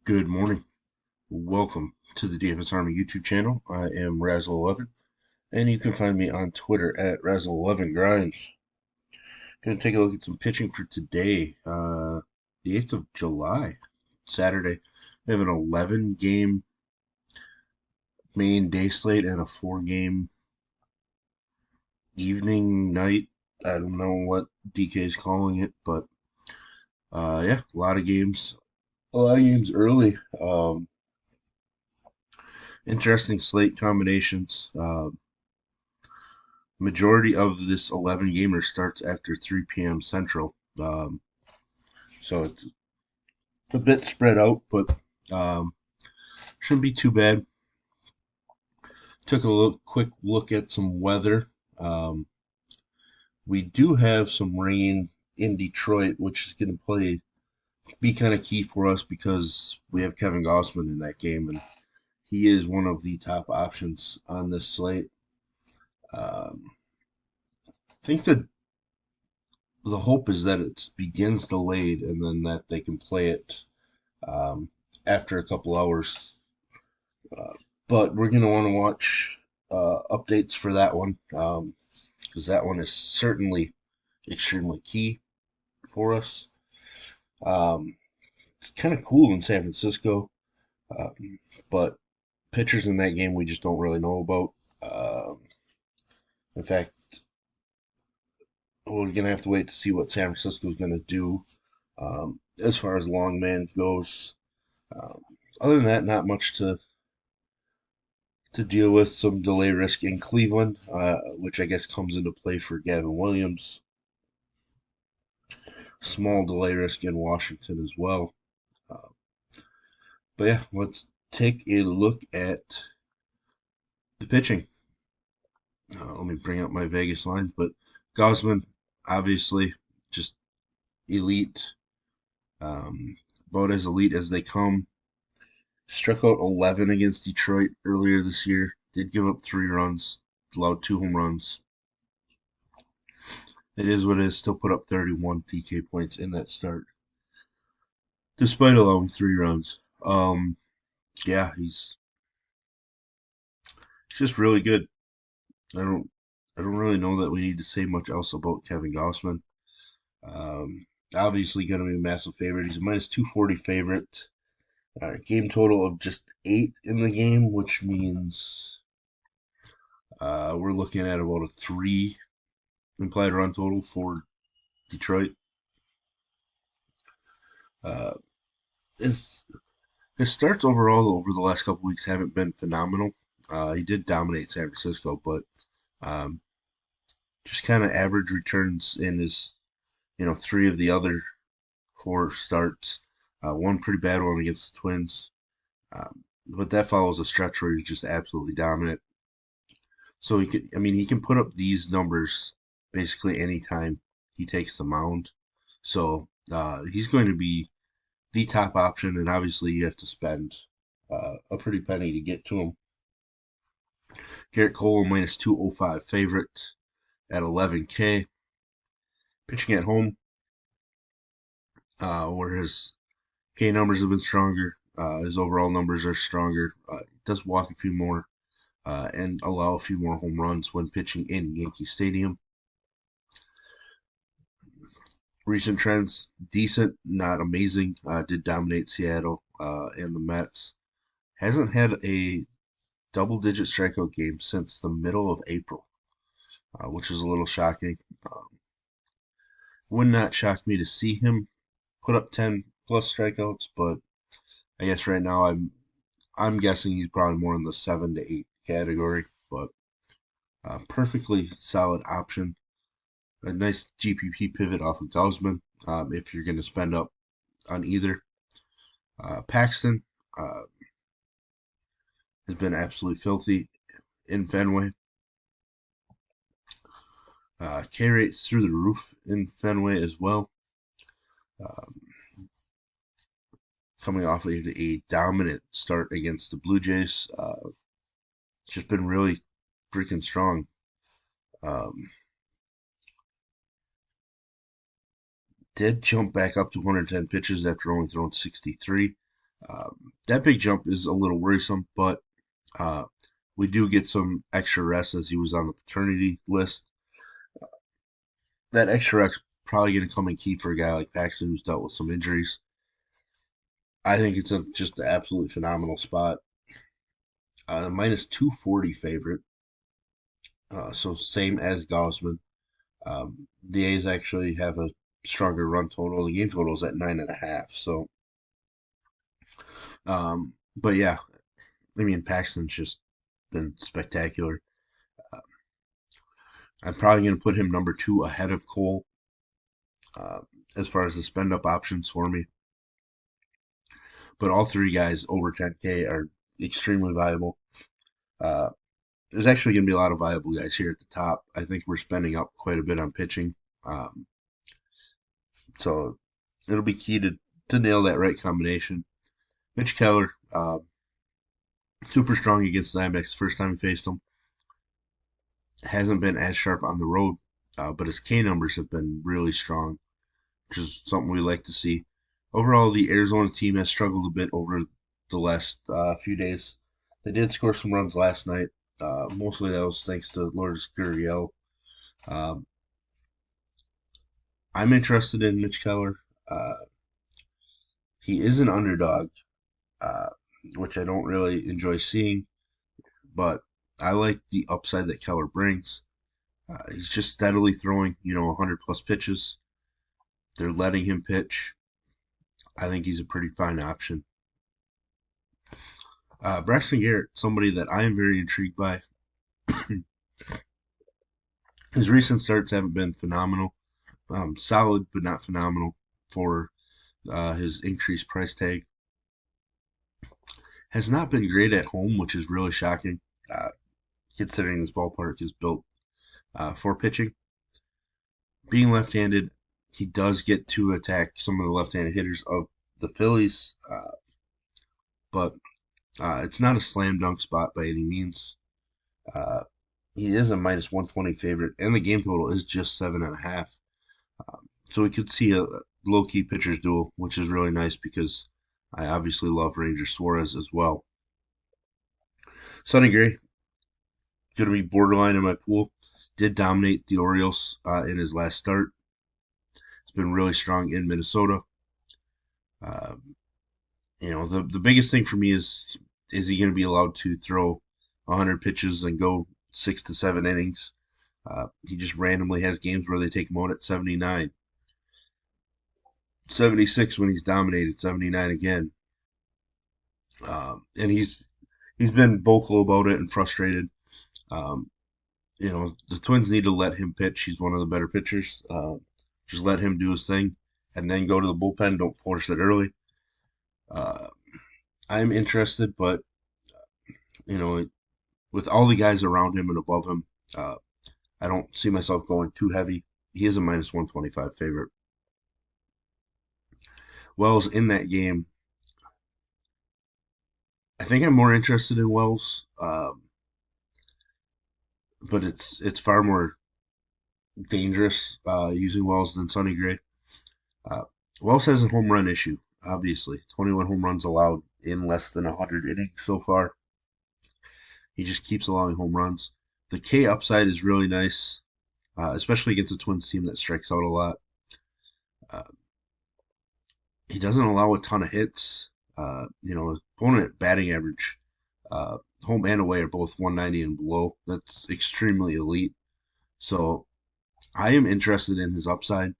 Good morning. Welcome to the DFS Army YouTube channel. I am Razzle11, and you can find me on Twitter at Razzle11Grinds. Going to take a look at some pitching for today, the 8th of July, Saturday. We have an 11-game main day slate and a 4-game evening night. I don't know what DK is calling it, but yeah, a lot of games. A lot of games early. Interesting slate combinations. Majority of this 11 gamer starts after 3 p.m. Central. So it's a bit spread out, but um, shouldn't be too bad. Took a quick look at some weather. Um, we do have some rain in Detroit, which is going to be kind of key for us because we have Kevin Gossman in that game, and he is one of the top options on this slate. I think that the hope is that it begins delayed and then that they can play it um, after a couple hours. Uh, but we're going to want to watch updates for that one because that one is certainly extremely key for us. Um, it's kind of cool in San Francisco, but pitchers in that game we just don't really know about. Um, in fact, we're going to have to wait to see what San Francisco is going to do as far as long man goes. Um, other than that, not much to deal with. Some delay risk in Cleveland, which I guess comes into play for Gavin Williams. Small delay risk in Washington as well. Uh, but yeah, let's take a look at the pitching. Let me bring up my Vegas lines, but Gosman, obviously, just elite, um, about as elite as they come. Struck out 11 against Detroit earlier this year. Did give up 3 runs, allowed 2 home runs. It is what it is. Still put up 31 TK points in that start, despite allowing 3 runs. Yeah, he's just really good. I don't I don't really know that we need to say much else about Kevin Gossman. Um, Obviously going to be a massive favorite. He's a minus 240 favorite. Game total of just 8 in the game, which means we're looking at about a 3 implied run total for Detroit. Uh, his, his starts overall over the last couple weeks haven't been phenomenal. He did dominate San Francisco, but um, just kind of average returns in his, 3 of the other 4 starts. One pretty bad one against the Twins, but that follows a stretch where he's just absolutely dominant. So he can put up these numbers basically anytime he takes the mound. So he's going to be the top option, and obviously you have to spend a pretty penny to get to him. Garrett Cole minus 205 favorite at 11K. Pitching at home, where his K numbers have been stronger. His overall numbers are stronger. He does walk a few more and allow a few more home runs when pitching in Yankee Stadium. Recent trends, decent, not amazing. Did dominate Seattle and the Mets. Hasn't had a double-digit strikeout game since the middle of April, which is a little shocking. Would not shock me to see him put up 10 plus strikeouts, but I guess right now I'm guessing he's probably more in the 7 to 8 category, but perfectly solid option. A nice GPP pivot off of Gausman if you're going to spend up on either. Paxton has been absolutely filthy in Fenway. K rate's through the roof in Fenway as well. Um, Coming off of a dominant start against the Blue Jays, it's just been really freaking strong. Um, did jump back up to 110 pitches after only throwing 63. That big jump is a little worrisome, but uh, we do get some extra rest as he was on the paternity list. That extra rest probably going to come in key for a guy like Paxton who's dealt with some injuries. I think it's just an absolutely phenomenal spot. Minus 240 favorite, so same as Gaussman. The A's actually have a stronger run total. The game total is at 9.5. So, but yeah, I mean Paxton's just been spectacular. Uh, I'm probably going to put him number two ahead of Cole uh, as far as the spend up options for me. But all three guys over 10K are extremely viable. Uh, there's actually going to be a lot of viable guys here at the top. I think we're spending up quite a bit on pitching. Um, so it'll be key to nail that right combination. Mitch Keller, super strong against the Diamondbacks. First time he faced them, hasn't been as sharp on the road, but his K numbers have been really strong, which is something we like to see. Overall, the Arizona team has struggled a bit over the last few days. They did score some runs last night. Mostly that was thanks to Lourdes Gurriel. Um, I'm interested in Mitch Keller. Uh, he is an underdog, uh, which I don't really enjoy seeing, but I like the upside that Keller brings. He's just steadily throwing, 100 plus pitches. They're letting him pitch. I think he's a pretty fine option. Braxton Garrett, somebody that I am very intrigued by. His recent starts haven't been phenomenal. Solid, but not phenomenal for his increased price tag. Has not been great at home, which is really shocking, uh, considering this ballpark is built for pitching. Being left-handed, he does get to attack some of the left-handed hitters of the Phillies, but it's not a slam dunk spot by any means. Uh, he is a minus 120 favorite, and the game total is just 7.5. So we could see a low key pitchers duel, which is really nice because I obviously love Ranger Suarez as well. Sonny Gray, going to be borderline in my pool. Did dominate the Orioles in his last start. It's been really strong in Minnesota. Uh, the biggest thing for me is he going to be allowed to throw 100 pitches and go 6 to 7 innings? He just randomly has games where they take him out at 79, 76 when he's dominated, 79 again. And he's been vocal about it and frustrated. Um, the Twins need to let him pitch. He's one of the better pitchers. Just let him do his thing and then go to the bullpen. Don't force it early. Uh, I'm interested, but you know, with all the guys around him and above him, uh, I don't see myself going too heavy. He is a minus 125 favorite. Wells in that game, I think I'm more interested in Wells, but it's far more dangerous using Wells than Sonny Gray. Uh, Wells has a home run issue, obviously. 21 home runs allowed in less than 100 innings so far. He just keeps allowing home runs. The K upside is really nice, especially against a Twins team that strikes out a lot. Uh, he doesn't allow a ton of hits. His opponent batting average, home and away, are both 190 and below. That's extremely elite. So I am interested in his upside.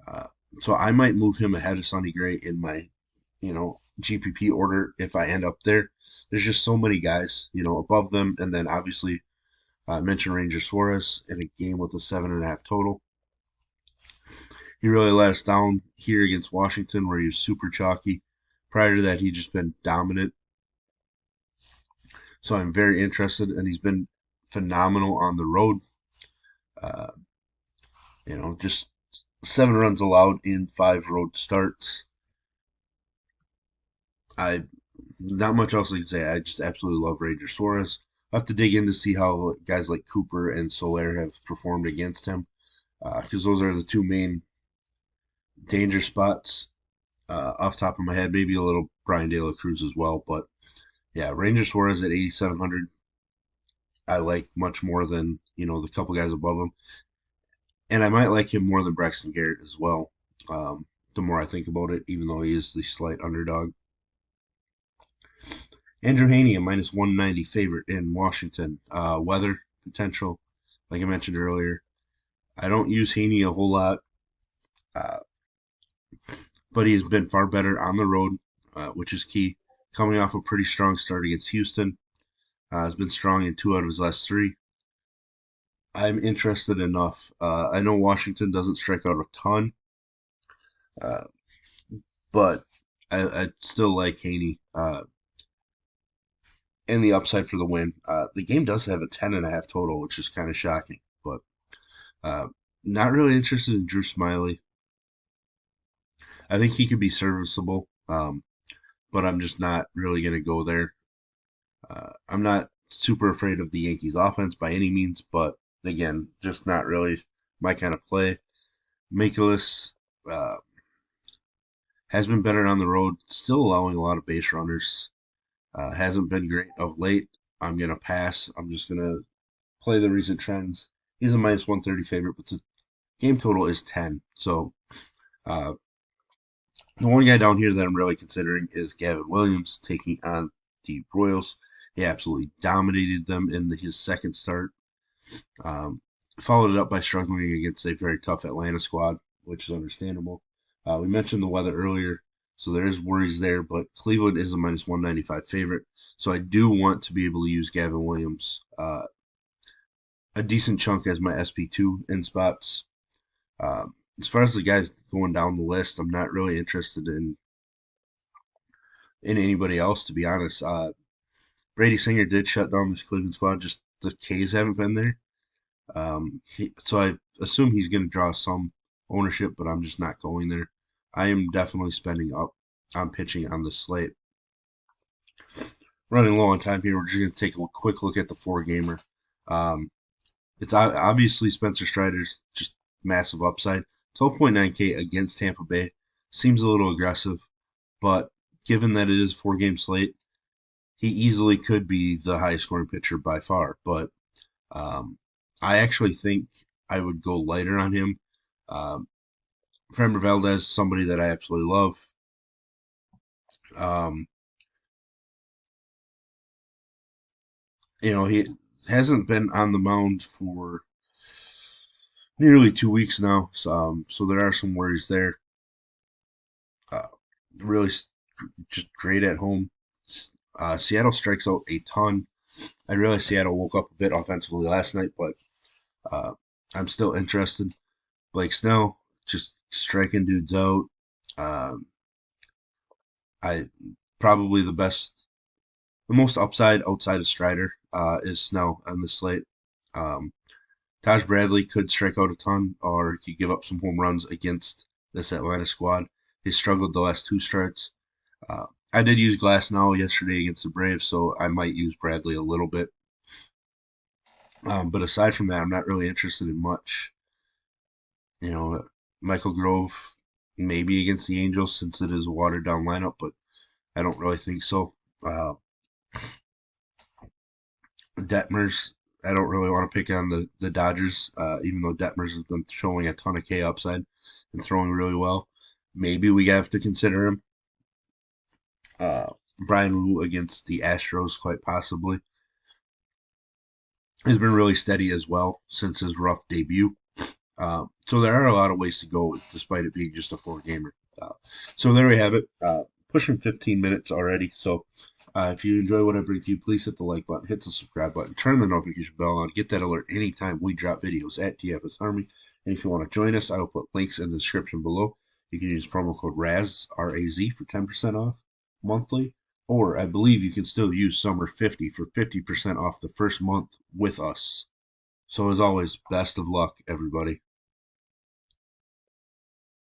Uh, so I might move him ahead of Sonny Gray in my, GPP order if I end up there. There's just so many guys, above them, and then obviously I mentioned Ranger Suarez in a game with a 7.5 total. He really let us down here against Washington, where he was super chalky. Prior to that, he'd just been dominant. So I'm very interested, and he's been phenomenal on the road. Uh, just 7 runs allowed in 5 road starts. I Not much else I can say. I just absolutely love Ranger Suarez. I'll have to dig in to see how guys like Cooper and Soler have performed against him, because those are the two main danger spots off top of my head. Maybe a little Brian De La Cruz as well. But yeah, Ranger Suarez at 8,700, I like much more than the couple guys above him, and I might like him more than Braxton Garrett as well. Um, the more I think about it, even though he is the slight underdog. Andrew Haney, a minus 190 favorite in Washington. Weather potential, like I mentioned earlier. I don't use Haney a whole lot, uh, but he's been far better on the road, which is key. Coming off a pretty strong start against Houston, has been strong in two out of his last three. I'm interested enough. I know Washington doesn't strike out a ton, uh, but I still like Haney and the upside for the win. The game does have a 10.5 total, which is kind of shocking, but uh, not really interested in Drew Smiley. I think he could be serviceable, but I'm just not really going to go there. I'm not super afraid of the Yankees offense by any means, but again, just not really my kind of play. Mikolas uh, has been better on the road, still allowing a lot of base runners. Hasn't been great of late. I'm going to pass. I'm just going to play the recent trends. He's a minus 130 favorite, but the game total is 10. So uh, the one guy down here that I'm really considering is Gavin Williams taking on the Royals. He absolutely dominated them in his second start. Um, Followed it up by struggling against a very tough Atlanta squad, which is understandable. We mentioned the weather earlier, so there is worries there, but Cleveland is a minus 195 favorite. So I do want to be able to use Gavin Williams a decent chunk as my SP2 in spots. As far as the guys going down the list, I'm not really interested in anybody else, to be honest. Brady Singer did shut down this Cleveland squad, just the K's haven't been there. So I assume he's going to draw some ownership, but I'm just not going there. I am definitely spending up on pitching on the slate. Running low on time here, we're just going to take a quick look at the four gamer. Um, it's obviously Spencer Strider's just massive upside. 12.9K against Tampa Bay seems a little aggressive, but given that it is four-game slate, he easily could be the highest scoring pitcher by far. But um, I actually think I would go lighter on him. Um, Framber Valdez, somebody that I absolutely love. Um, he hasn't been on the mound for nearly 2 weeks now, so there are some worries there. Uh, really, just great at home. Seattle strikes out a ton. I realize Seattle woke up a bit offensively last night, but uh, I'm still interested. Blake Snell just striking dudes out. Um, I probably the most upside outside of Strider is Snell on the slate. Um, Taj Bradley could strike out a ton, or he could give up some home runs against this Atlanta squad. He struggled the last two starts. I did use Glass now yesterday against the Braves, so I might use Bradley a little bit. But aside from that, I'm not really interested in much. You know, Michael Grove maybe against the Angels since it is a watered down lineup, but I don't really think so. Uh, Detmers, I don't really want to pick on the Dodgers, even though Detmers has been showing a ton of K upside and throwing really well. Maybe we have to consider him. Uh, Brian Wu against the Astros, quite possibly, has been really steady as well since his rough debut. So there are a lot of ways to go, despite it being just a four gamer. So there we have it. Pushing 15 minutes already. So if you enjoy what I bring to you, please hit the like button, hit the subscribe button, turn the notification bell on, get that alert anytime we drop videos at DFS Army. And if you want to join us, I will put links in the description below. You can use promo code RAZ, R-A-Z, for 10% off monthly. Or I believe you can still use Summer50 for 50% off the first month with us. So as always, best of luck, everybody.